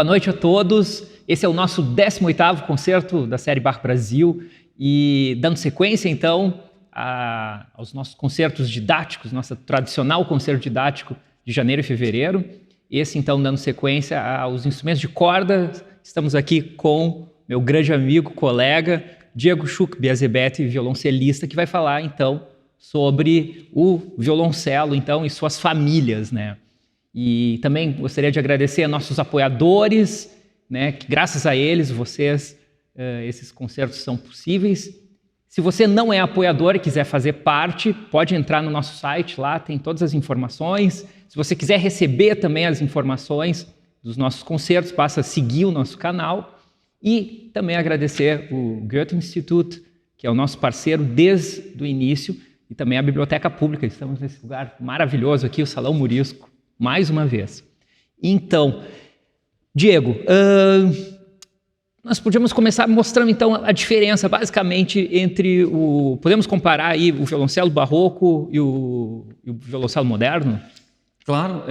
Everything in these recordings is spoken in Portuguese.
Boa noite a todos. Esse é o nosso 18º concerto da série Bach Brasil e dando sequência, então, aos nossos concertos didáticos, nosso tradicional concerto didático de janeiro e fevereiro. Esse, então, dando sequência aos instrumentos de corda. Estamos aqui com meu grande amigo, colega, Diego Schuch Biazebete, violoncelista, que vai falar, então, sobre o violoncelo, então, e suas famílias, né? E também gostaria de agradecer a nossos apoiadores, né, que graças a eles, esses concertos são possíveis. Se você não é apoiador e quiser fazer parte, pode entrar no nosso site, lá tem todas as informações. Se você quiser receber também as informações dos nossos concertos, basta seguir o nosso canal. E também agradecer o Goethe-Institut, que é o nosso parceiro desde o início, e também a Biblioteca Pública. Estamos nesse lugar maravilhoso aqui, o Salão Murisco, mais uma vez. Então, Diego, nós podíamos começar mostrando então a diferença basicamente entre podemos comparar aí o violoncelo barroco e o violoncelo moderno? Claro,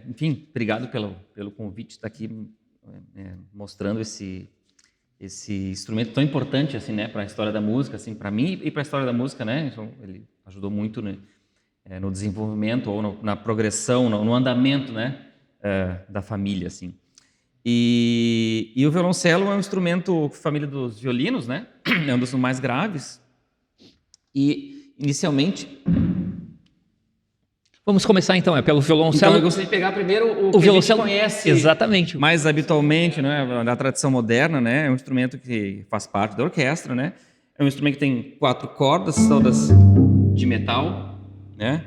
enfim, obrigado pelo convite de estar aqui mostrando esse instrumento tão importante assim, né, para a história da música, assim, para mim e para a história da música, né? Então, ele ajudou muito, né, no desenvolvimento ou na progressão, no andamento, né, da família, assim. E o violoncelo é um instrumento família dos violinos, né? É um dos mais graves. E inicialmente vamos começar então, pelo violoncelo. Então eu gostaria de pegar primeiro o que violoncelo a gente conhece, exatamente, mais habitualmente, né, da tradição moderna, né? É um instrumento que faz parte da orquestra, né? É um instrumento que tem 4 cordas, todas de metal, né?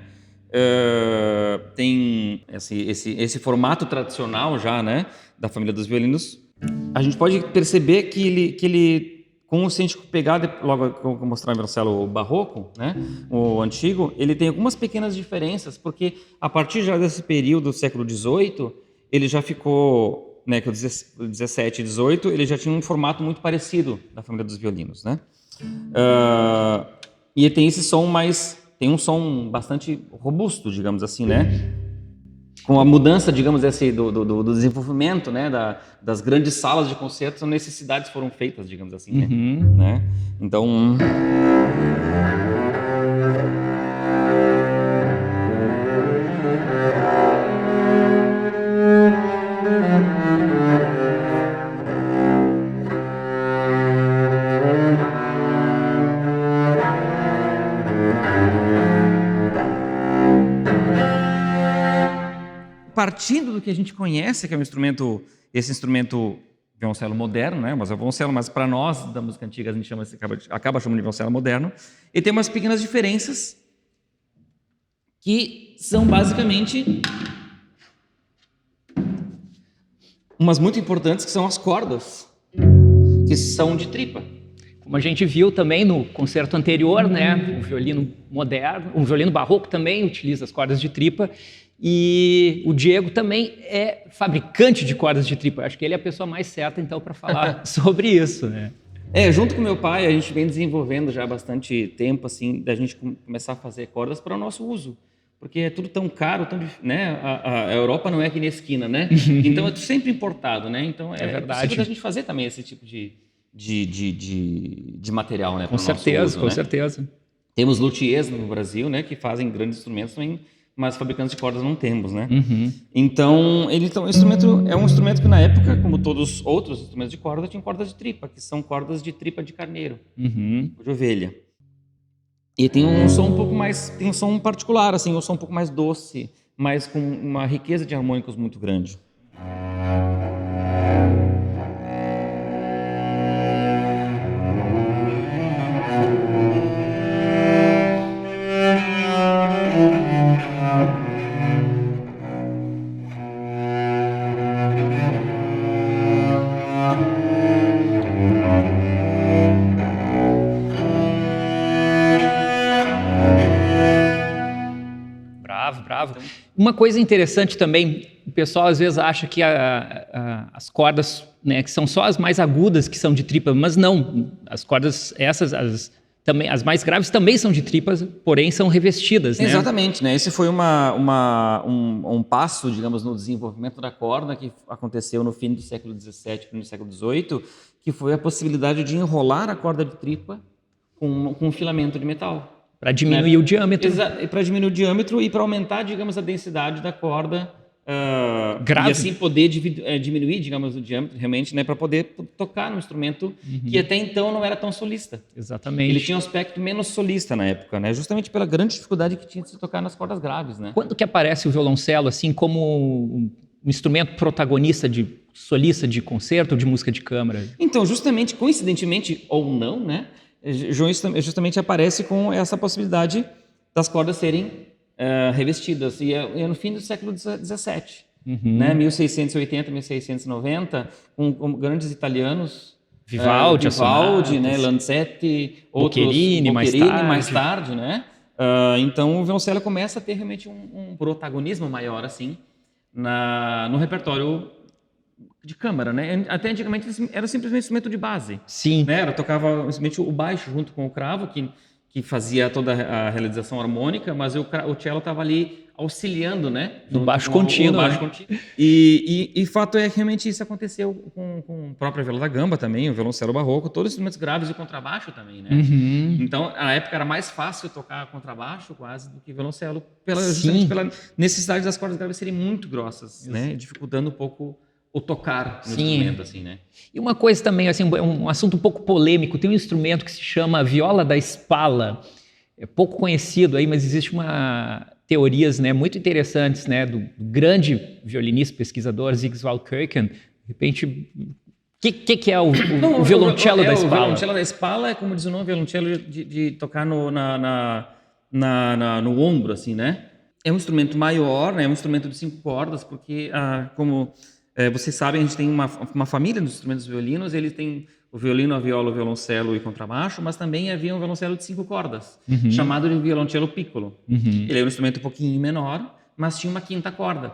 Tem esse formato tradicional já, né, da família dos violinos. A gente pode perceber que ele se a gente pegar, logo que eu vou mostrar o violoncelo barroco, né, o antigo, ele tem algumas pequenas diferenças, porque a partir já desse período do século XVIII, ele já ficou, né, que o 17 e 18, ele já tinha um formato muito parecido da família dos violinos, né? E tem esse som tem um som bastante robusto, digamos assim, né? Com a mudança, digamos assim, do desenvolvimento, né, das grandes salas de concertos, as necessidades foram feitas, digamos assim, né? Então, partindo do que a gente conhece, que é esse instrumento violoncelo moderno, né? Mas é violoncelo, mas para nós da música antiga a gente acaba chamando de violoncelo moderno. Ele tem umas pequenas diferenças que são basicamente umas muito importantes, que são as cordas, que são de tripa. Como a gente viu também no concerto anterior, né? O violino moderno, o violino barroco também utiliza as cordas de tripa. E o Diego também é fabricante de cordas de tripa. Acho que ele é a pessoa mais certa, então, para falar sobre isso, né? Junto com meu pai, a gente vem desenvolvendo já há bastante tempo, assim, da gente começar a fazer cordas para o nosso uso. Porque é tudo tão caro, né? A Europa não é aqui na esquina, né? Então, é sempre importado, né? Então, é verdade. Possível da gente fazer também esse tipo de material, né? Com certeza, com certeza. Temos luthiers no Brasil, né? Que fazem grandes instrumentos também, mas fabricantes de cordas não temos, né? Então, é um instrumento que na época, como todos os outros instrumentos de corda, tinha cordas de tripa, que são cordas de tripa de carneiro, de ovelha. E tem um som tem um som particular, assim, um som um pouco mais doce, mas com uma riqueza de harmônicos muito grande. Bravo. Uma coisa interessante também, o pessoal às vezes acha que as cordas, né, que são só as mais agudas que são de tripa, mas não. As cordas, as também, as mais graves também são de tripas, porém são revestidas, né? Exatamente, né? Esse foi um passo, digamos, no desenvolvimento da corda que aconteceu no fim do século XVII, no século XVIII, que foi a possibilidade de enrolar a corda de tripa com um filamento de metal. Para diminuir o diâmetro. Para diminuir o diâmetro e para aumentar, digamos, a densidade da corda. Grave. E assim poder diminuir, digamos, o diâmetro realmente, né, para poder tocar no instrumento que até então não era tão solista. Exatamente. Ele tinha um aspecto menos solista na época, né, justamente pela grande dificuldade que tinha de se tocar nas cordas graves, né. Quando que aparece o violoncelo assim como um instrumento protagonista de solista de concerto ou de música de câmara? Então, justamente, coincidentemente ou não, né, justamente aparece com essa possibilidade das cordas serem revestidas, e é no fim do século XVII, né? 1680, 1690, com grandes italianos, Vivaldi, né? Lanzetti, Boccherini, mais tarde, né? Então o violoncelo começa a ter realmente um protagonismo maior assim no repertório de câmara, né? Até antigamente era simplesmente um instrumento de base. Sim. Né? Ela tocava simplesmente o baixo junto com o cravo, que fazia toda a realização harmônica, mas o cello estava ali auxiliando, né? Do baixo contínuo. E fato é que realmente isso aconteceu com a própria viola da gamba também, o violoncelo barroco, todos os instrumentos graves e o contrabaixo também, né? Então, na época era mais fácil tocar contrabaixo quase do que violoncelo, justamente pela necessidade das cordas graves serem muito grossas, né? Dificultando um pouco o tocar no instrumento, assim, né? E uma coisa também, assim, um assunto um pouco polêmico, tem um instrumento que se chama viola da Spalla, é pouco conhecido aí, mas existe teorias, né, muito interessantes, né, do grande violinista, pesquisador Ziggy Kirken. De repente, o que é o violoncelo da Spalla? O violoncelo da Spalla é, como diz o nome, violoncelo de tocar no ombro, assim, né? É um instrumento maior, né? É um instrumento de 5 cordas, porque como vocês sabem, a gente tem uma família dos instrumentos violinos. Ele tem o violino, a viola, o violoncelo e contrabaixo, mas também havia um violoncelo de 5 cordas, chamado de violoncello piccolo. Ele era um instrumento um pouquinho menor, mas tinha uma quinta corda.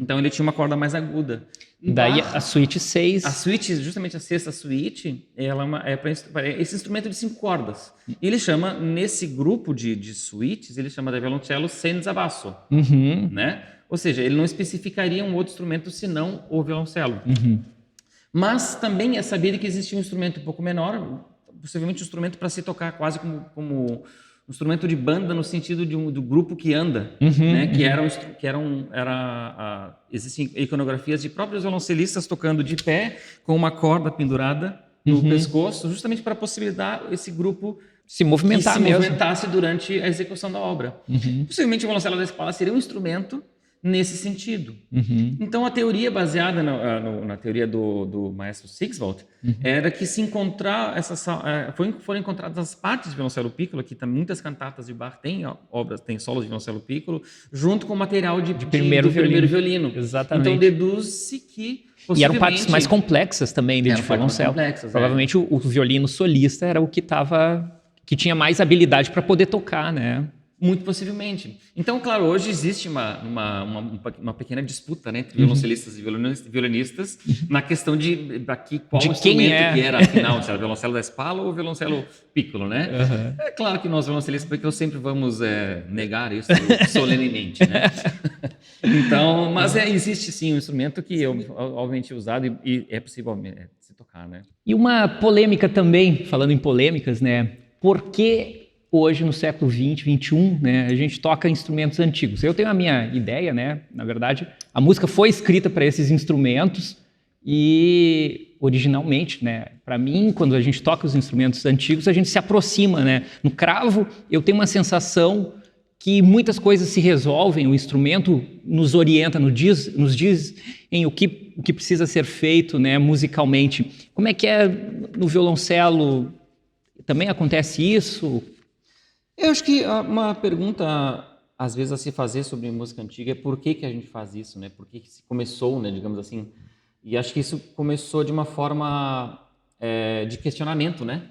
Então ele tinha uma corda mais aguda. Daí a suíte 6. A suíte, justamente a sexta suíte, ela é para esse instrumento de 5 cordas. E ele chama, nesse grupo de suítes, ele chama de violoncello senza basso, né? Ou seja, ele não especificaria um outro instrumento senão o violoncelo. Mas também é sabido que existia um instrumento um pouco menor, possivelmente um instrumento para se tocar quase como um instrumento de banda, no sentido do grupo que anda, né? Existem iconografias de próprios violoncelistas tocando de pé, com uma corda pendurada no pescoço, justamente para possibilitar esse grupo se movimentasse durante a execução da obra. Possivelmente o violoncelo da Spalla seria um instrumento nesse sentido. Então, a teoria baseada na teoria do maestro Sixvold era que foram encontradas as partes de violoncelo piccolo, que muitas cantatas de Bach têm solos de violoncelo piccolo, junto com o material do primeiro violino. Exatamente. Então, deduz-se que e eram partes mais complexas também de violoncelo. Provavelmente o violino solista era o que tinha mais habilidade para poder tocar, né? Muito possivelmente. Então, claro, hoje existe uma pequena disputa, né, entre violoncelistas e violinistas na questão de qual instrumento que era, afinal, se era o violoncelo da Spalla ou o violoncelo piccolo, né? É claro que nós violoncelistas, porque sempre vamos negar isso solenemente, né? Então, mas existe sim um instrumento que é obviamente usado e é possível se tocar, né? E uma polêmica também, falando em polêmicas, né? Por que hoje, no século XX, XXI, né, a gente toca instrumentos antigos? Eu tenho a minha ideia, né? Na verdade, a música foi escrita para esses instrumentos e, originalmente, né, para mim, quando a gente toca os instrumentos antigos, a gente se aproxima, né? No cravo, eu tenho uma sensação que muitas coisas se resolvem, o instrumento nos orienta, nos diz em o que precisa ser feito, né, musicalmente. Como é que é no violoncelo? Também acontece isso? Eu acho que uma pergunta, às vezes, a se fazer sobre música antiga é por que a gente faz isso, né? Por que se começou, né, digamos assim. E acho que isso começou de uma forma de questionamento, né?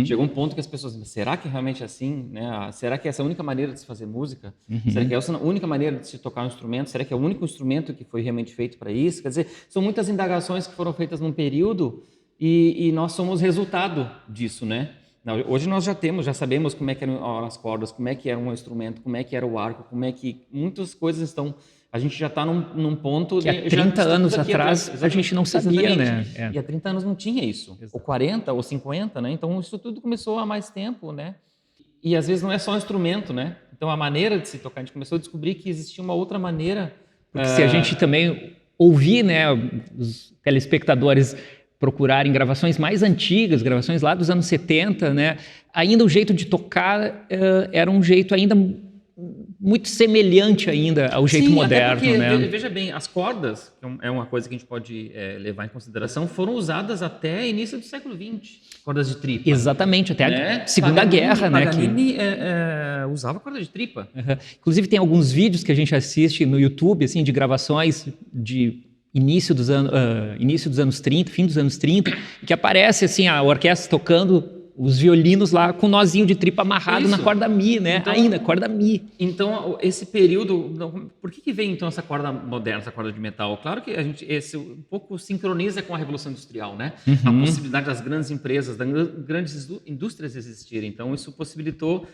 Chegou um ponto que as pessoas, será que realmente é assim? Né? Será que essa é a única maneira de se fazer música? Será que essa é a única maneira de se tocar um instrumento? Será que é o único instrumento que foi realmente feito para isso? Quer dizer, são muitas indagações que foram feitas num período e nós somos resultado disso, né? Não, hoje nós já sabemos como é que eram as cordas, como é que era um instrumento, como é que era o arco, como é que muitas coisas estão. A gente já está num ponto que há 30 anos atrás a gente não sabia, né? E há 30 anos não tinha isso, ou 40, ou 50, né? Então isso tudo começou há mais tempo, né? E às vezes não é só um instrumento, né? Então a maneira de se tocar, a gente começou a descobrir que existia uma outra maneira. Porque se a gente também ouvir, né, os telespectadores procurarem gravações mais antigas, gravações lá dos anos 70, né, ainda o jeito de tocar era um jeito ainda muito semelhante ainda ao jeito moderno, até porque, né? Veja bem, as cordas, que é uma coisa que a gente pode levar em consideração, foram usadas até início do século XX, cordas de tripa. Exatamente, até a Segunda Guerra, né? Paganini usava corda de tripa. Uhum. Inclusive tem alguns vídeos que a gente assiste no YouTube, assim, de gravações de início dos anos 30, fim dos anos 30, que aparece assim a orquestra tocando os violinos lá com um nozinho de tripa amarrado na corda Mi, né? Então, ainda, corda Mi. Então, esse período... Por que veio, então, essa corda moderna, essa corda de metal? Claro que a gente um pouco sincroniza com a Revolução Industrial, né? A possibilidade das grandes empresas, das grandes indústrias existirem. Então, isso possibilitou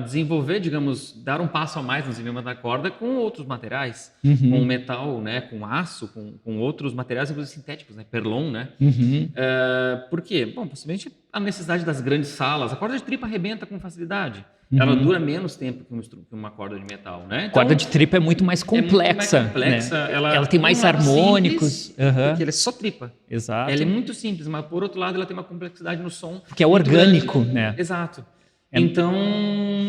desenvolver, digamos, dar um passo a mais no desenvolvimento da corda com outros materiais, com metal, né, com aço, com outros materiais, inclusive sintéticos, né, perlon, né? Por quê? Bom, possivelmente a necessidade das grandes salas. A corda de tripa arrebenta com facilidade. Ela dura menos tempo que uma corda de metal, né? Então, corda de tripa é muito mais complexa. Né? Ela tem mais harmônicos. Porque ela é só tripa. Exato. Ela é muito simples, mas por outro lado ela tem uma complexidade no som. Porque é orgânico, né? Exato. Então,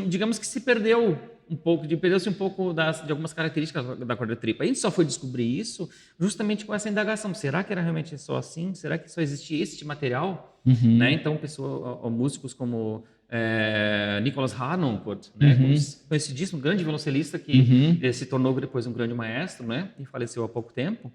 digamos que perdeu-se um pouco de algumas características da corda de tripa. A gente só foi descobrir isso justamente com essa indagação. Será que era realmente só assim? Será que só existia esse né? Então, músicos como Nicholas Harnoncourt, né? Conhecidíssimo, grande violoncelista que se tornou depois um grande maestro, né? E faleceu há pouco tempo.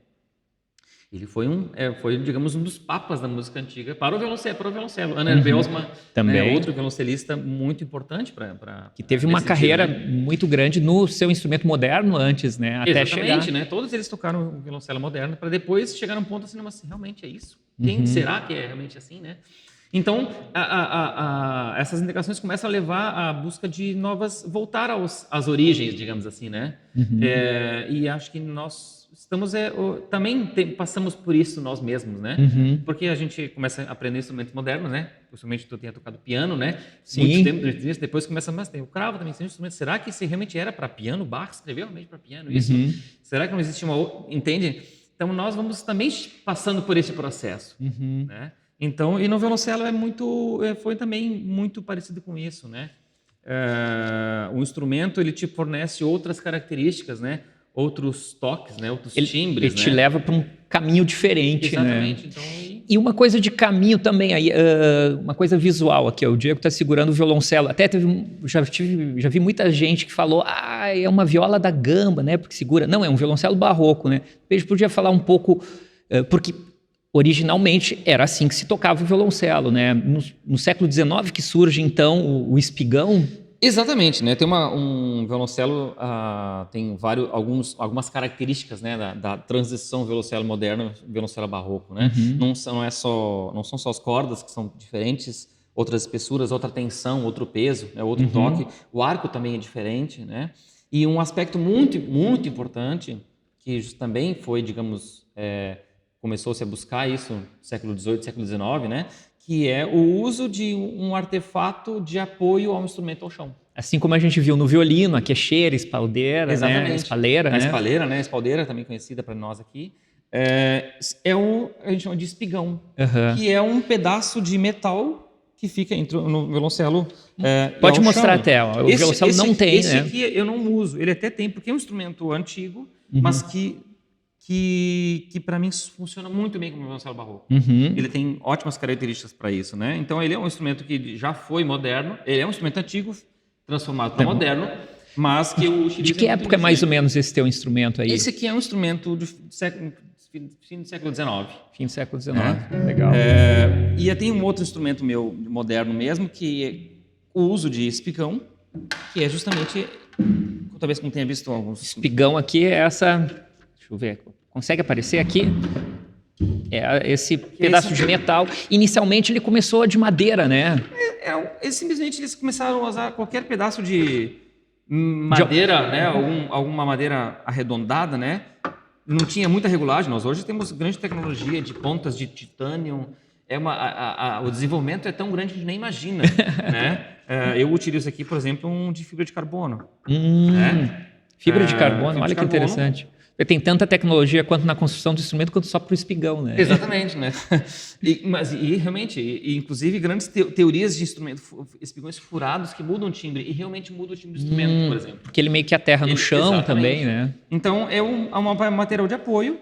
Ele foi, digamos, um dos papas da música antiga para o violoncelo. Anner Belsma, também, né, outro violoncelista muito importante para que teve uma carreira muito grande no seu instrumento moderno antes, né? Até chegar. Né? Todos eles tocaram o violoncelo moderno para depois chegar num ponto assim, mas realmente é isso? Será que é realmente assim, né? Então, essas indicações começam a levar à busca de voltar às origens, digamos assim, né? E acho que nós também passamos por isso nós mesmos, né? Porque a gente começa a aprender instrumentos modernos, né? Principalmente tu tinha tocado piano, né? Sim. Muito tempo depois começa, mas tem o cravo também, tem instrumento. Será que isso realmente era para piano? Bach escreveu realmente para piano isso? Será que não existe uma outra? Entende? Então nós vamos também passando por esse processo, né? Então, e no violoncelo foi também muito parecido com isso, né? O instrumento ele te fornece outras características, né? Outros toques, né? Outros timbres, ele te leva para um caminho diferente. Exatamente. Né? Então, e uma coisa de caminho também, aí, uma coisa visual aqui, o Diego está segurando o violoncelo. Até já vi muita gente que falou, é uma viola da gamba, né? Porque segura. Não, é um violoncelo barroco, né? A gente podia falar um pouco, porque originalmente era assim que se tocava o violoncelo, né? No século XIX que surge então o espigão. Exatamente, né? Tem um violoncelo, tem algumas características, né, da transição violoncelo moderno, violoncelo barroco, né? Não são só as cordas que são diferentes, outras espessuras, outra tensão, outro peso, né, outro toque. O arco também é diferente, né? E um aspecto muito, muito importante que também foi, digamos, começou-se a buscar isso no século XVIII, século XIX, né? Que é o uso de um artefato de apoio ao instrumento ao chão. Assim como a gente viu no violino, a queixeira, espaldeira, exatamente. Né? Espalheira, né? Espalheira, né? Espaldeira, também conhecida para nós aqui. A gente chama de espigão, que é um pedaço de metal que fica no violoncelo. Pode mostrar até, o violoncelo não tem, esse aqui eu não uso, ele até tem, porque é um instrumento antigo, mas que para mim funciona muito bem como violoncelo barroco. Ele tem ótimas características para isso, né? Então ele é um instrumento que já foi moderno, ele é um instrumento antigo transformado para moderno, mas que eu utilizo. De que época é mais ou menos esse teu instrumento aí? Esse aqui é um instrumento do fim do século XIX. Fim do século XIX, legal. E tem um outro instrumento meu moderno mesmo, que é o uso de espigão, que é justamente, talvez não tenha visto alguns. Espigão aqui é essa. Deixa eu ver. Consegue aparecer aqui? Esse pedaço de metal. Inicialmente ele começou de madeira, né? Simplesmente eles começaram a usar qualquer pedaço de madeira, né? Alguma madeira arredondada, né? Não tinha muita regulagem. Nós hoje temos grande tecnologia de pontas de titânio. O desenvolvimento é tão grande que a gente nem imagina, né? Eu utilizo aqui, por exemplo, um de fibra de carbono. Né? Fibra de carbono, olha que interessante. Porque tem tanta tecnologia quanto na construção do instrumento quanto só para o espigão, né? Exatamente, né? Realmente, inclusive grandes teorias de espigões furados que mudam o timbre e realmente mudam o timbre do instrumento, por exemplo. Porque ele meio que aterra no chão também, né? Então é um material de apoio.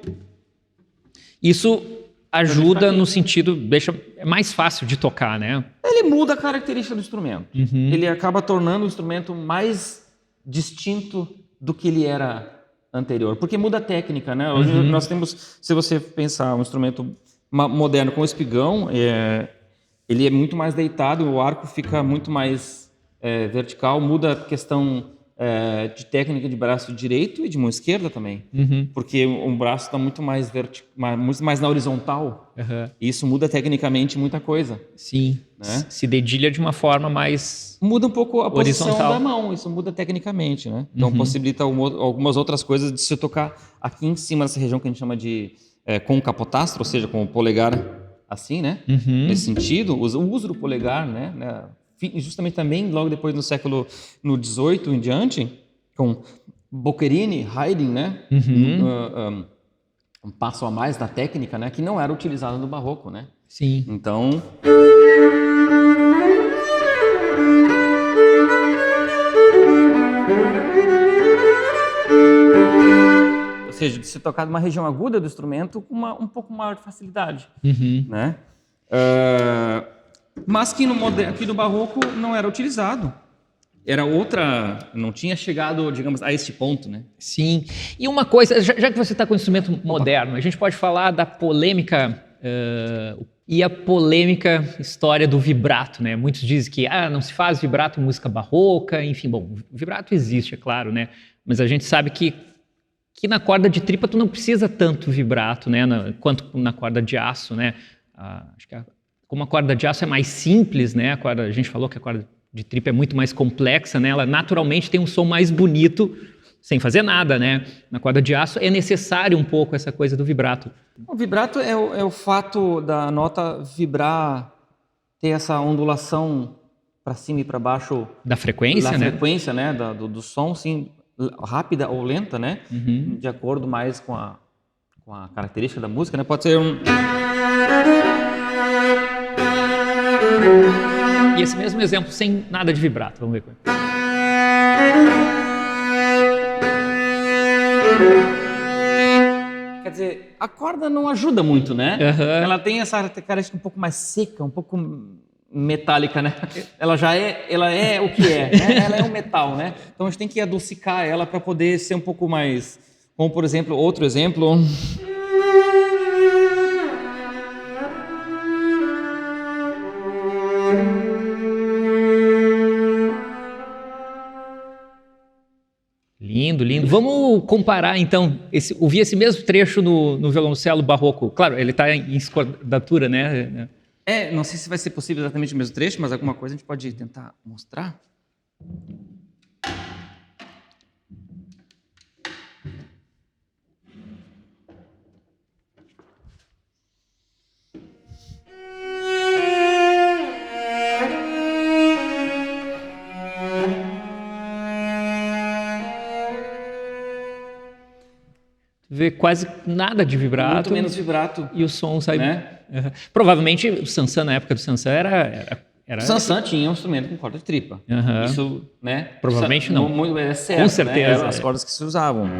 Isso ajuda no sentido, é mais fácil de tocar, né? Ele muda a característica do instrumento. Ele acaba tornando o instrumento mais distinto do que ele era anterior, porque muda a técnica, né? Hoje nós temos, se você pensar um instrumento moderno com espigão, ele é muito mais deitado, o arco fica muito mais vertical, muda a questão de técnica de braço direito e de mão esquerda também, porque um braço está muito mais muito mais na horizontal, e isso muda tecnicamente muita coisa. Sim, né? Se dedilha de uma forma mais muda um pouco a horizontal. Posição da mão, isso muda tecnicamente, né? Então possibilita algumas outras coisas de se tocar aqui em cima dessa região que a gente chama de com o capotastro, ou seja, com o polegar assim, né? Nesse sentido, o uso do polegar, né? Justamente também logo depois no século XVIII em diante, com Boccherini, Haydn, né? Um passo a mais da técnica, né? Que não era utilizado no barroco, né? Sim. Então ou seja, de se tocar numa região aguda do instrumento com um pouco maior de facilidade, né? Mas que aqui no barroco não era utilizado. Era não tinha chegado, digamos, a este ponto, né? Sim. E uma coisa, já que você está com um instrumento moderno, a gente pode falar da polêmica e a polêmica história do vibrato, né? Muitos dizem que não se faz vibrato em música barroca, enfim, bom, o vibrato existe, é claro, né? Mas a gente sabe que na corda de tripa tu não precisa tanto vibrato, né? Quanto na corda de aço, né? Acho que como a corda de aço é mais simples, né? A gente falou que a corda de tripa é muito mais complexa, né? Ela naturalmente tem um som mais bonito, sem fazer nada, né? Na corda de aço é necessário um pouco essa coisa do vibrato. O vibrato é o fato da nota vibrar, ter essa ondulação para cima e para baixo da frequência, né? Da frequência, né? Do som, sim, rápida ou lenta, né? De acordo mais com a característica da música, né? Pode ser E esse mesmo exemplo sem nada de vibrato, vamos ver. Quer dizer, a corda não ajuda muito, né? Ela tem essa característica um pouco mais seca, um pouco metálica, né? Ela é o que é, né? Ela é um metal, né? Então a gente tem que adocicar ela para poder ser um pouco mais, como por exemplo, outro exemplo. Lindo, lindo. Vamos comparar, então, ouvir esse mesmo trecho no violoncelo barroco. Claro, ele está em escordatura, né? Não sei se vai ser possível exatamente o mesmo trecho, mas alguma coisa a gente pode tentar mostrar. Vê quase nada de vibrato. Muito menos vibrato. E o som sai... Né? Provavelmente o Sansan, na época do Sansan, era... O Sansan tinha um instrumento com corda de tripa. Isso, né? Provavelmente não. É certo, com certeza. Né? Eram as cordas que se usavam.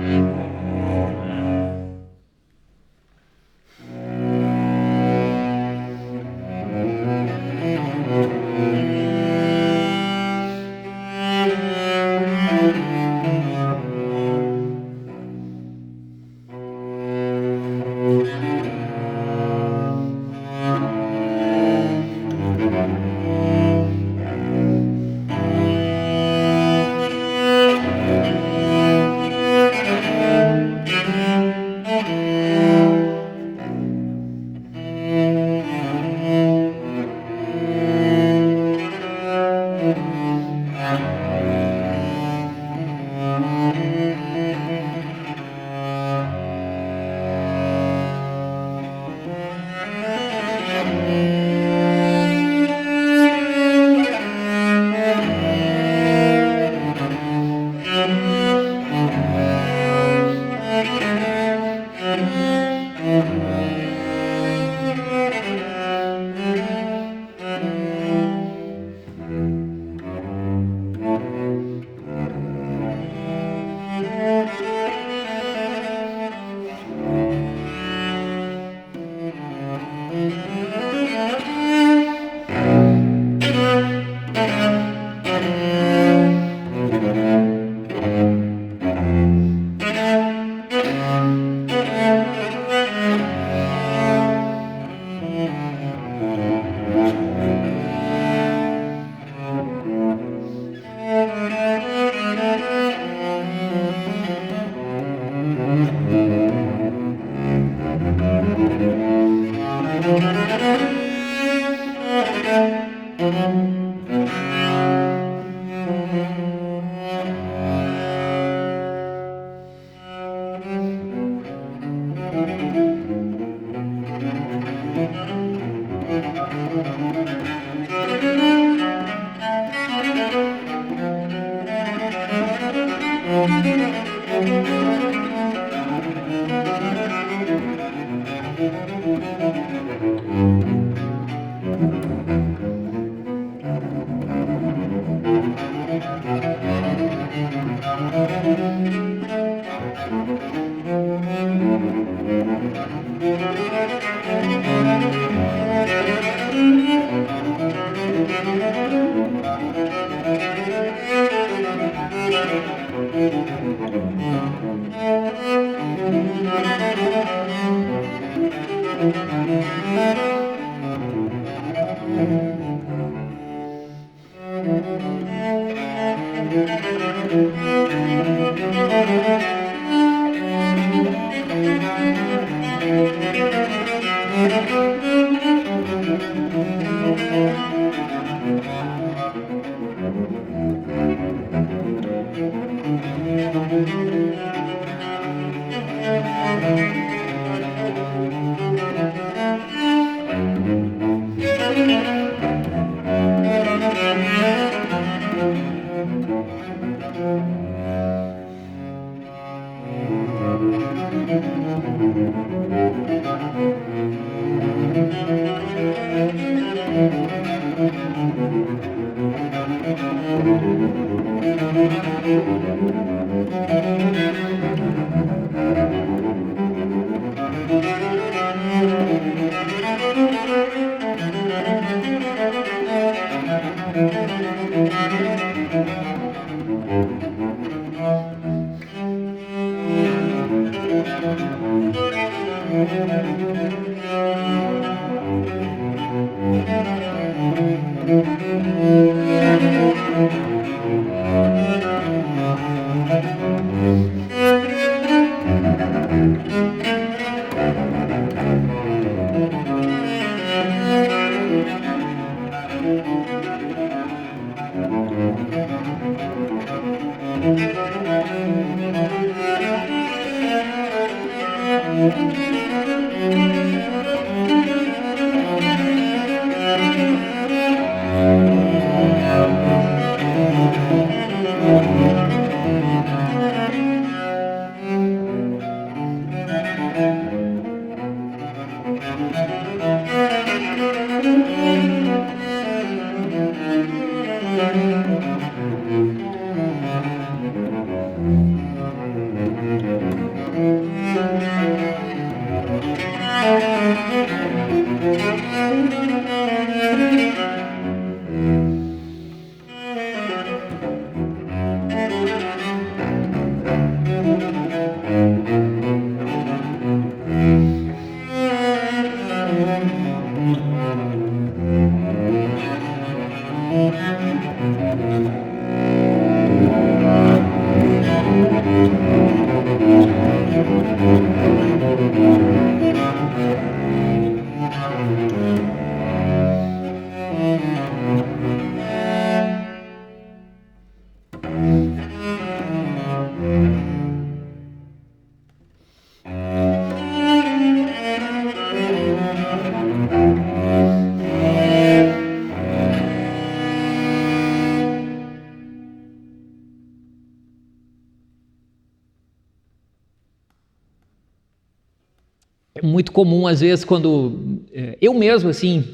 É muito comum, às vezes, quando eu mesmo, assim,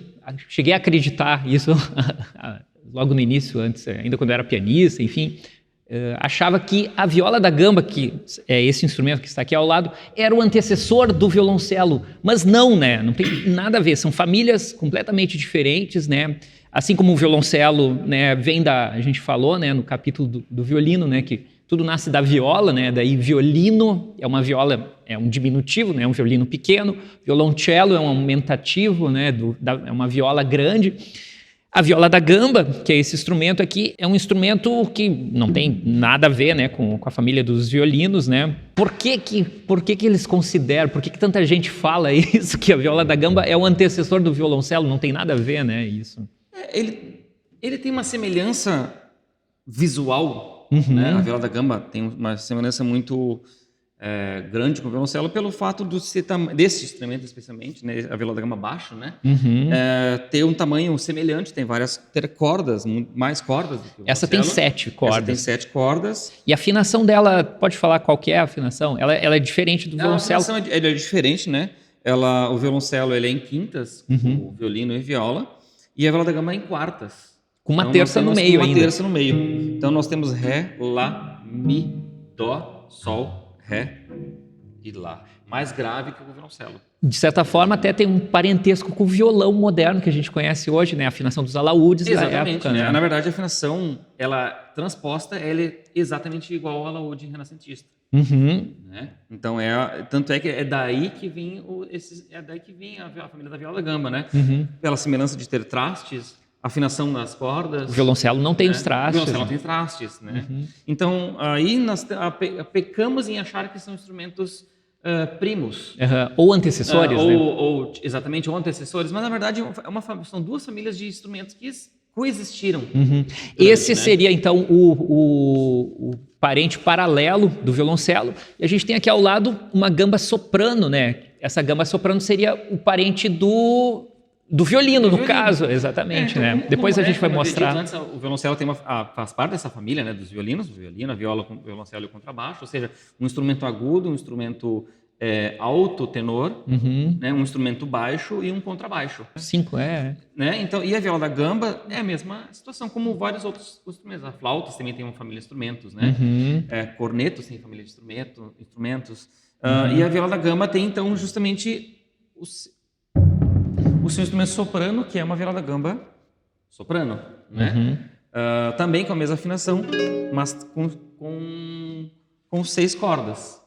cheguei a acreditar isso logo no início, antes, ainda quando eu era pianista, enfim, achava que a viola da gamba, que é esse instrumento que está aqui ao lado, era o antecessor do violoncelo, mas não, né? Não tem nada a ver, são famílias completamente diferentes, né? Assim como o violoncelo, né, vem a gente falou, né, no capítulo do violino, né, que tudo nasce da viola, né, daí violino é uma viola, é um diminutivo, né, um violino pequeno, violoncelo é um aumentativo, né, é uma viola grande. A viola da gamba, que é esse instrumento aqui, é um instrumento que não tem nada a ver, né, com a família dos violinos, né? Por que eles consideram, por que tanta gente fala isso, que a viola da gamba é o antecessor do violoncelo? Não tem nada a ver, né, isso. Ele tem uma semelhança visual, Uhum. né? A viola da gamba tem uma semelhança muito grande com o violoncelo pelo fato desse instrumento especialmente, né? A viola da gamba baixo, né? Uhum. Ter um tamanho semelhante, tem ter cordas, mais cordas do que o Essa tem violoncelo. 7 cordas. Essa tem 7 cordas. E a afinação dela, pode falar qual que é a afinação? Ela é diferente do violoncelo? A afinação é diferente, né? O violoncelo ele é em quintas, o violino e viola, e a viola da gamba é em quartas. Com uma Então, terça no meio ainda. Uma terça no meio. Então nós temos Ré, Lá, Mi, Dó, Sol, Ré e Lá. Mais grave que o violoncelo. De certa forma, até tem um parentesco com o violão moderno que a gente conhece hoje, né? A afinação dos alaúdes da época. Né? Né? Na verdade, a afinação, ela transposta, ela é exatamente igual ao alaúde renascentista. Uhum. Né? Então tanto é que é daí que vem a família da viola da gamba, né? Pela semelhança de ter trastes, afinação nas cordas. O violoncelo não tem né? os trastes. O violoncelo não tem trastes, né? Então aí nós pecamos em achar que são instrumentos primos. Ou antecessores, né? Exatamente, ou antecessores, mas na verdade são duas famílias de instrumentos que coexistiram. Esse seria então o parente paralelo do violoncelo. E a gente tem aqui ao lado uma gamba soprano, né? Essa gamba soprano seria o parente do violino, no caso, exatamente, né? Depois a gente vai mostrar. Antes, o violoncelo faz parte dessa família, né, dos violinos, o violino, a viola, o violoncelo e o contrabaixo, ou seja, um instrumento agudo, um instrumento alto tenor, né, um instrumento baixo e um contrabaixo. 5, né? Então, e a viola da gamba é a mesma situação, como vários outros instrumentos. A flauta também tem uma família de instrumentos, né? Cornetos tem família de instrumentos. E a viola da gamba tem, então, justamente o seu instrumento soprano, que é uma viola da gamba soprano, né? Também com a mesma afinação, mas com 6 cordas.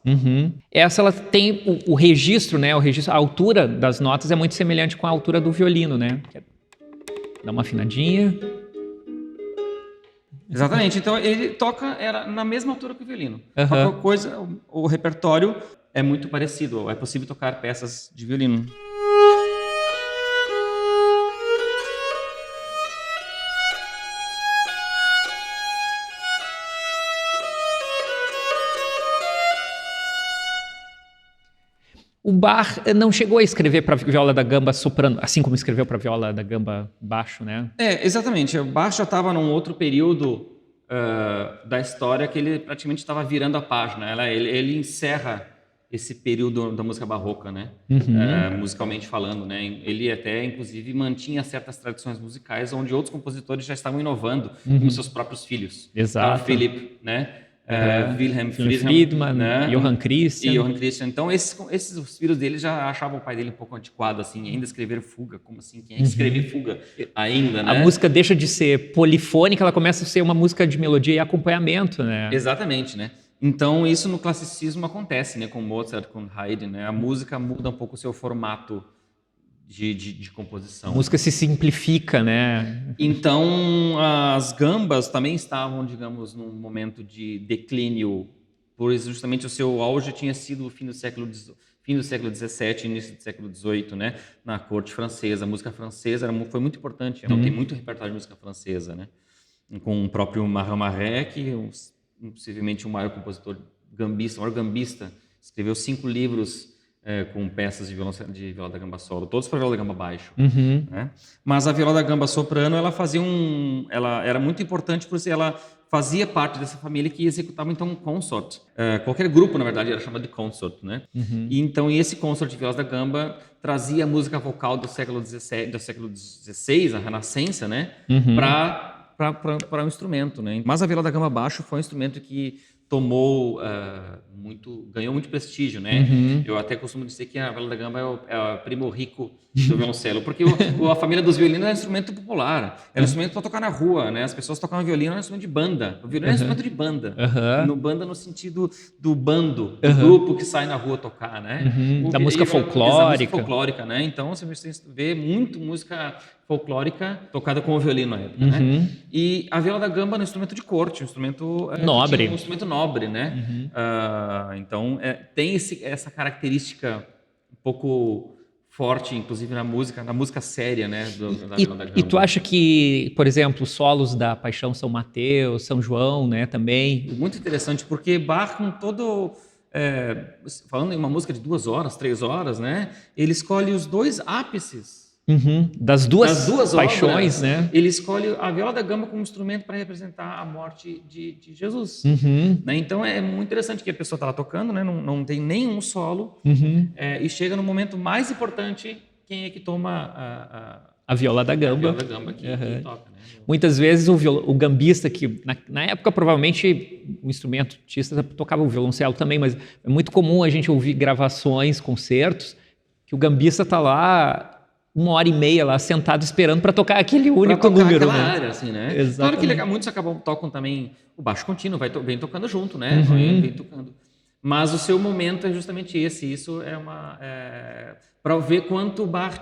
Essa ela tem o registro, né? A altura das notas é muito semelhante com a altura do violino, né? Dá uma afinadinha. Exatamente. Então ele toca na mesma altura que o violino. Qualquer coisa, o repertório é muito parecido. É possível tocar peças de violino. O Bach não chegou a escrever para viola da gamba soprano, assim como escreveu para viola da gamba baixo, né? Exatamente. O Bach já estava num outro período da história que ele praticamente estava virando a página. Ele encerra esse período da música barroca, né? Musicalmente falando, né? Ele até, inclusive, mantinha certas tradições musicais onde outros compositores já estavam inovando, como seus próprios filhos. Exato. Carl Philipp, né? Wilhelm Friedman, né? Johann Christian. Então, os filhos dele já achavam o pai dele um pouco antiquado, assim, ainda escrever fuga. Como assim? Quem é que escreve fuga ainda, né? A música deixa de ser polifônica, ela começa a ser uma música de melodia e acompanhamento, né? Exatamente, né? Então, isso no classicismo acontece, né? Com Mozart, com Haydn, né? A música muda um pouco o seu formato de composição. A música se simplifica, né? Então, as gambas também estavam, digamos, num momento de declínio, pois justamente o seu auge tinha sido o fim do século XVII, início do século XVIII, né? Na corte francesa. A música francesa foi muito importante. Então, tem muito repertório de música francesa, né? Com o próprio Marin Marek, que possivelmente o maior compositor gambista, o maior gambista, escreveu 5 livros com peças de viola da gamba solo, todos para viola da gamba baixo. Né? Mas a viola da gamba soprano, ela era muito importante porque ela fazia parte dessa família que executava então um consort. Qualquer grupo, na verdade, era chamado de consort, né? E então esse consort de viola da gamba trazia a música vocal do século XVI, a Renascença, né? Para um instrumento, né? Mas a viola da gamba baixo foi um instrumento que ganhou muito prestígio, né? Eu até costumo dizer que a viola da gamba é o primo rico do violoncelo, porque a família dos violinos é um instrumento popular, é um instrumento para tocar na rua, né? As pessoas tocavam violino, é um instrumento de banda. O violino é um instrumento de banda, banda no sentido do bando, do grupo que sai na rua tocar, né? Da música folclórica. Da música folclórica, né? Então você vê muito música folclórica tocada com o violino na época, né? E a viola da gamba é um instrumento de corte, um instrumento nobre. Um instrumento nobre, né? Então tem essa característica um pouco forte, inclusive na música séria, né? Da E, Viola da Gamba. e tu acha que, por exemplo, os solos da Paixão São Mateus, São João, né, também... Muito interessante, porque Bach, com todo... falando em uma música de 2 horas, 3 horas, né? Ele escolhe os 2 ápices das duas das 2 paixões, obras, né? ele escolhe a viola da gamba como instrumento para representar a morte de Jesus. Né? Então é muito interessante que a pessoa está lá tocando, né? Não tem nenhum solo, e chega no momento mais importante, quem é que toma A viola da a gamba. viola da gamba que toca. Né? Muitas vezes o gambista, que na época provavelmente o instrumentista tocava o violoncelo também, mas é muito comum a gente ouvir gravações, concertos, que o gambista está lá 1h30 lá sentado esperando para tocar aquele único número, aquela né? área, assim, né? Exatamente. Claro que muitos tocam também o baixo contínuo, vem tocando junto, né? Vem tocando. Mas o seu momento é justamente esse. Isso é para ver quanto o Bach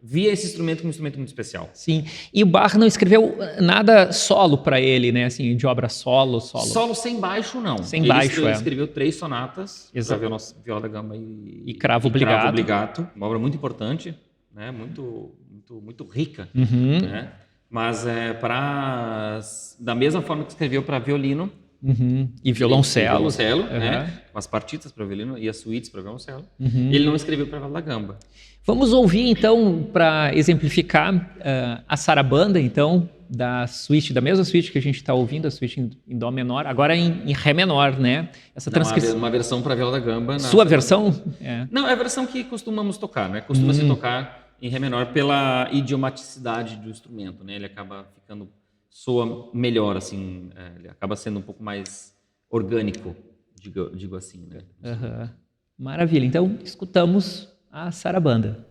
via esse instrumento como um instrumento muito especial. Sim. E o Bach não escreveu nada solo para ele, né? Assim, de obra solo. Solo sem baixo, não. Sem baixo, Ele escreveu 3 sonatas para viola da gamba e Cravo Obligato. Uma obra muito importante, né? Muito rica, né? Mas da mesma forma que escreveu para violino e violoncelo, né? Com as partitas para violino e as suítes para violoncelo, ele não escreveu para viola da gamba. Vamos ouvir então, para exemplificar, a sarabanda, então, da mesma suíte que a gente está ouvindo, a suíte em dó menor, agora em ré menor, né? Essa transcrição. Uma versão para viola da gamba. Sua versão? Não, é a versão que costumamos tocar, né? Costuma-se tocar em ré menor pela idiomaticidade do instrumento, né? Ele acaba soa melhor, assim, ele acaba sendo um pouco mais orgânico, digo assim, né? Maravilha. Então, escutamos a sarabanda.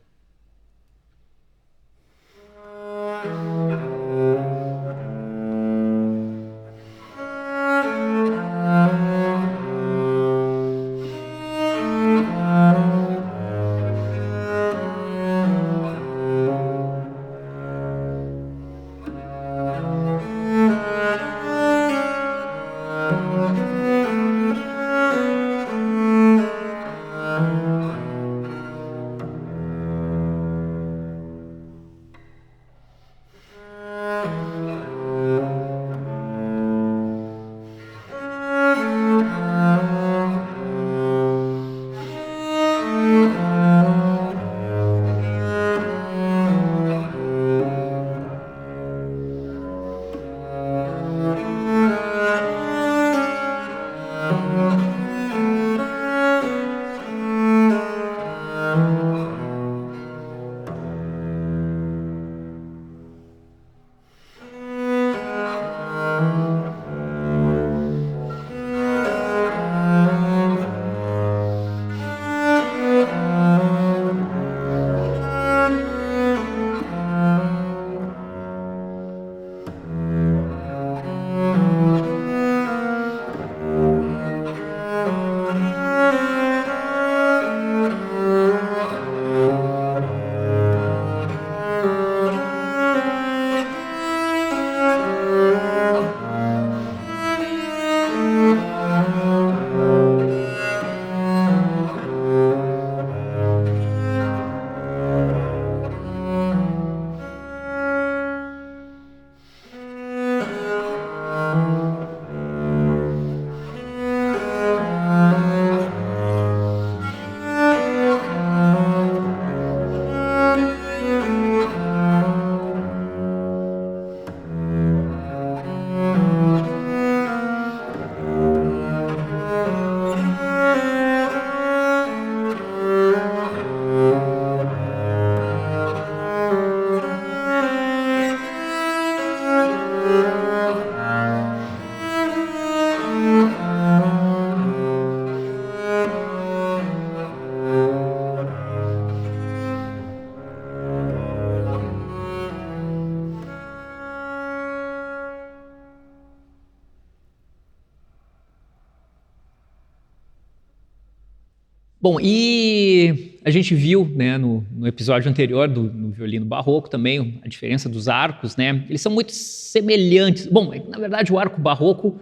Bom, e a gente viu, né, no episódio anterior no violino barroco também a diferença dos arcos, né? Eles são muito semelhantes. Bom, na verdade o arco barroco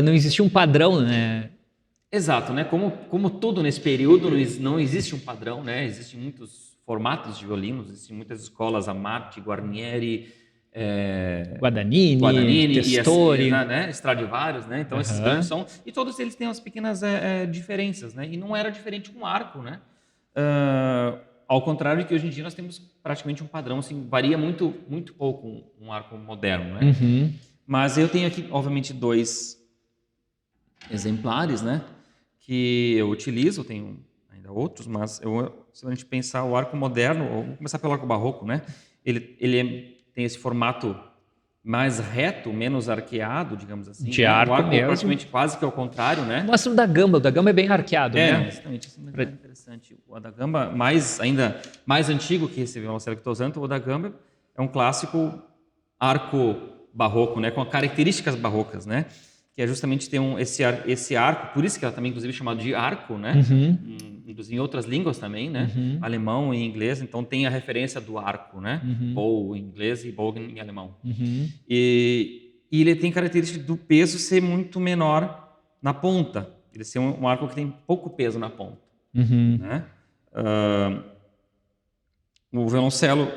não existia um padrão, né, Exato, né? Como tudo nesse período, não existe um padrão, né? Existem muitos formatos de violinos, existem muitas escolas, Amati, Guarnieri, Guadagnini, e Testori. né? Stradivarius, né? Então esses violinos são, e todos eles têm umas pequenas diferenças, né? E não era diferente com o arco, né? Ao contrário de que hoje em dia nós temos praticamente um padrão, assim, varia muito, muito pouco um arco moderno, né? Uhum. Mas eu tenho aqui, obviamente, 2 exemplares, né? Que eu utilizo, tenho ainda outros, mas se a gente pensar o arco moderno, vamos começar pelo arco barroco, né? Ele tem esse formato mais reto, menos arqueado, digamos assim. De né? arco o arco mesmo. praticamente quase que ao contrário, né? Mostra o da Gamba é bem arqueado, né? Exatamente, isso é interessante. O da Gamba, ainda mais antigo que esse violoncelo que estou usando, o da Gamba é um clássico arco barroco, né? Com características barrocas, né? Que é justamente ter esse arco, por isso que ela também, inclusive, é chamada de arco, né? Em outras línguas também, né? Alemão e inglês, então tem a referência do arco, né? Bow em inglês e bogen em alemão. E ele tem característica do peso ser muito menor na ponta. Ele ser um arco que tem pouco peso na ponta. Né? O violoncelo,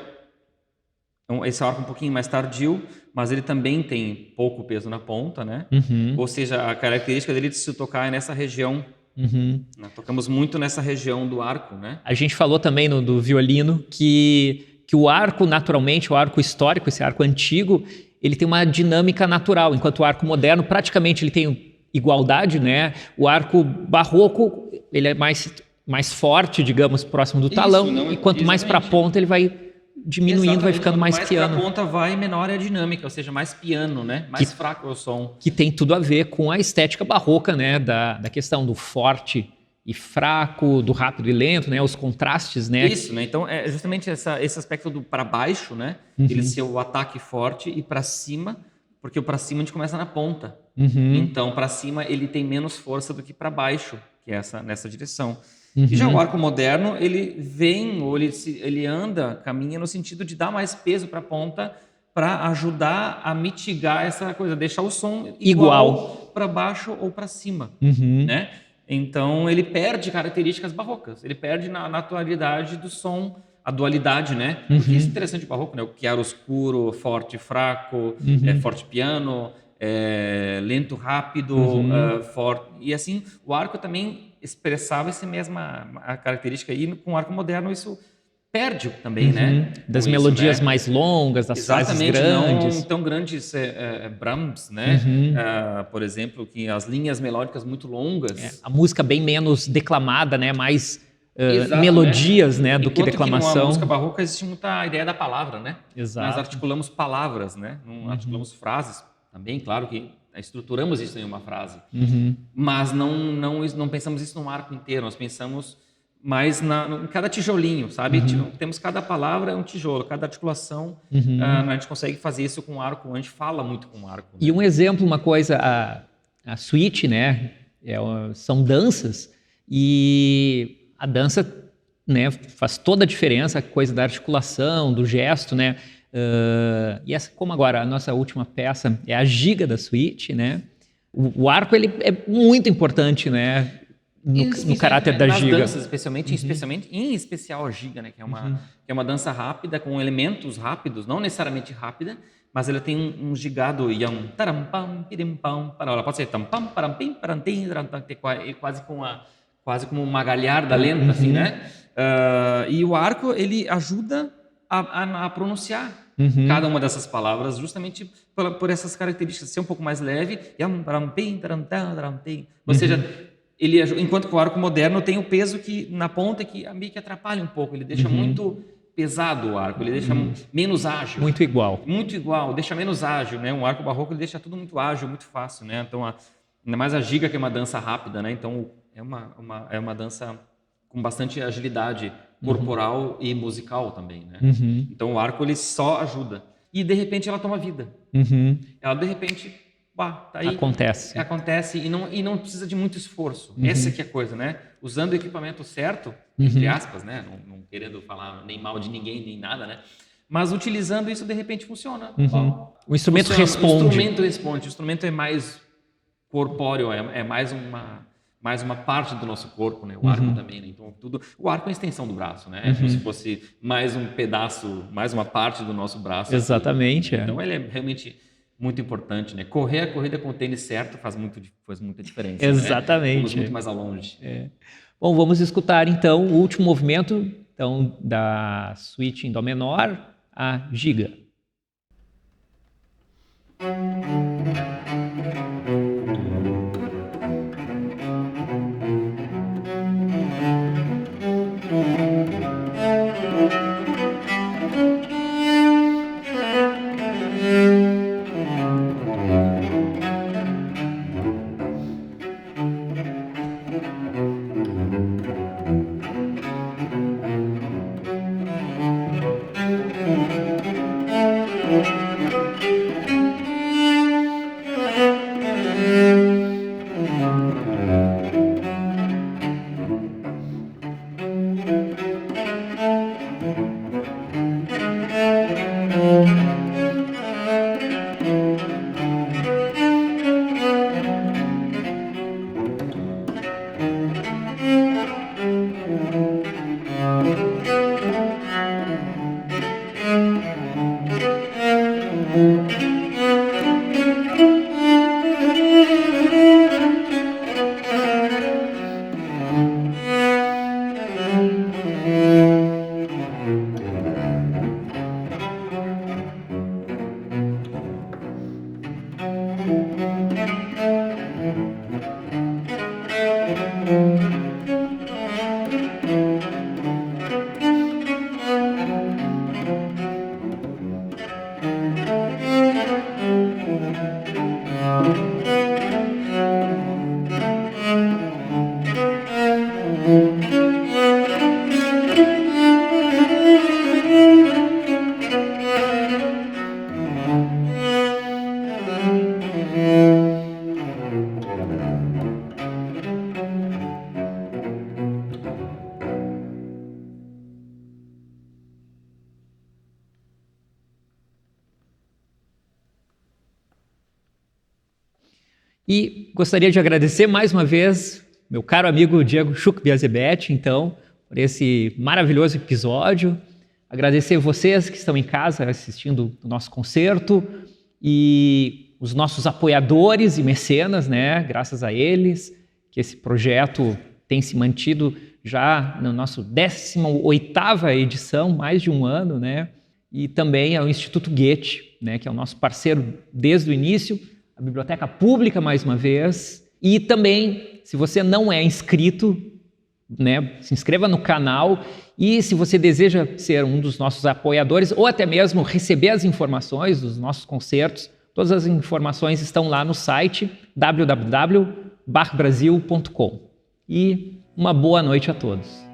esse arco um pouquinho mais tardio, mas ele também tem pouco peso na ponta, né? Ou seja, a característica dele de se tocar é nessa região. Nós tocamos muito nessa região do arco, né? A gente falou também do violino que o arco, naturalmente, o arco histórico, esse arco antigo, ele tem uma dinâmica natural, enquanto o arco moderno, praticamente, ele tem igualdade, né? O arco barroco, ele é mais forte, digamos, próximo do talão, e quanto mais para a ponta, ele vai diminuindo, vai ficando mais piano. Mais para a ponta vai, menor é a dinâmica, ou seja, mais piano, né? Mais fraco é o som. Que tem tudo a ver com a estética barroca, né? Da questão do forte e fraco, do rápido e lento, né? Os contrastes, né? Isso, né? Então, é justamente esse aspecto do para baixo, né? Ele ser o ataque forte e para cima, porque o para cima a gente começa na ponta. Então, para cima ele tem menos força do que para baixo, que é nessa direção. E já o arco moderno, ele vem, ou ele anda, caminha no sentido de dar mais peso para a ponta para ajudar a mitigar essa coisa, deixar o som igual para baixo ou para cima, né? Então, ele perde características barrocas, ele perde na naturalidade do som, a dualidade, né? Porque isso é interessante do barroco, né? O chiaro escuro, forte fraco, forte piano, lento rápido, forte. E assim, o arco também expressava essa mesma característica aí. Com o arco moderno isso perde também, né? Das melodias mais longas, das frases grandes. Não tão grandes, Brahms, né? Por exemplo, que as linhas melódicas muito longas. A música bem menos declamada, né? Mais melodias, né? Do que declamação. Que na música barroca existe muita ideia da palavra, né? Exato. Nós articulamos palavras, né? Não articulamos frases. Também, claro que estruturamos isso em uma frase, mas não pensamos isso num arco inteiro, nós pensamos mais em cada tijolinho, sabe? Temos cada palavra é um tijolo, cada articulação, a gente consegue fazer isso com o arco, a gente fala muito com o arco. Né? E um exemplo, uma coisa, a suite, né? São danças e a dança, né, faz toda a diferença, a coisa da articulação, do gesto, né? E essa, como agora a nossa última peça é a giga da suíte, né? O arco ele é muito importante, né? No caráter da giga. Nas danças, em especial a giga, né? Que é uma dança rápida com elementos rápidos, não necessariamente rápida, mas ela tem um gigado e ela pode ser quase como uma galharda lenta, assim, né? E o arco ele ajuda a pronunciar cada uma dessas palavras justamente por essas características, ser um pouco mais leve. Ou seja, enquanto que o arco moderno tem o peso que na ponta que meio que atrapalha um pouco, ele deixa muito pesado o arco, ele deixa menos ágil. Muito igual, deixa menos ágil, né? Um arco barroco ele deixa tudo muito ágil, muito fácil, né? Então, ainda mais a giga que é uma dança rápida, né? Então, é uma dança com bastante agilidade corporal e musical também, né? Então o arco ele só ajuda e de repente ela toma vida. Ela de repente, tá aí. Acontece e não precisa de muito esforço. Essa que é a coisa, né? Usando o equipamento certo, entre aspas, né? Não querendo falar nem mal de ninguém nem nada, né? Mas utilizando isso de repente funciona. O instrumento responde. O instrumento é mais corpóreo, é mais mais uma parte do nosso corpo, né? O arco também, né? Então o arco é a extensão do braço, né? É como se fosse mais um pedaço, mais uma parte do nosso braço. Exatamente. Então ele é realmente muito importante, né? Correr a corrida com o tênis certo faz muita diferença. Exatamente. Né? Vamos muito mais longe. Bom, vamos escutar então o último movimento então, da suíte em dó menor, a giga. E gostaria de agradecer mais uma vez meu caro amigo Diego Schuch-Biasebet, então, por esse maravilhoso episódio. Agradecer vocês que estão em casa assistindo o nosso concerto e os nossos apoiadores e mecenas, né? Graças a eles que esse projeto tem se mantido já na nossa 18ª edição, mais de um ano, né? E também ao Instituto Goethe, né? Que é o nosso parceiro desde o início, a Biblioteca Pública, mais uma vez. E também, se você não é inscrito, né, se inscreva no canal. E se você deseja ser um dos nossos apoiadores ou até mesmo receber as informações dos nossos concertos, todas as informações estão lá no site www.bachbrasil.com. E uma boa noite a todos.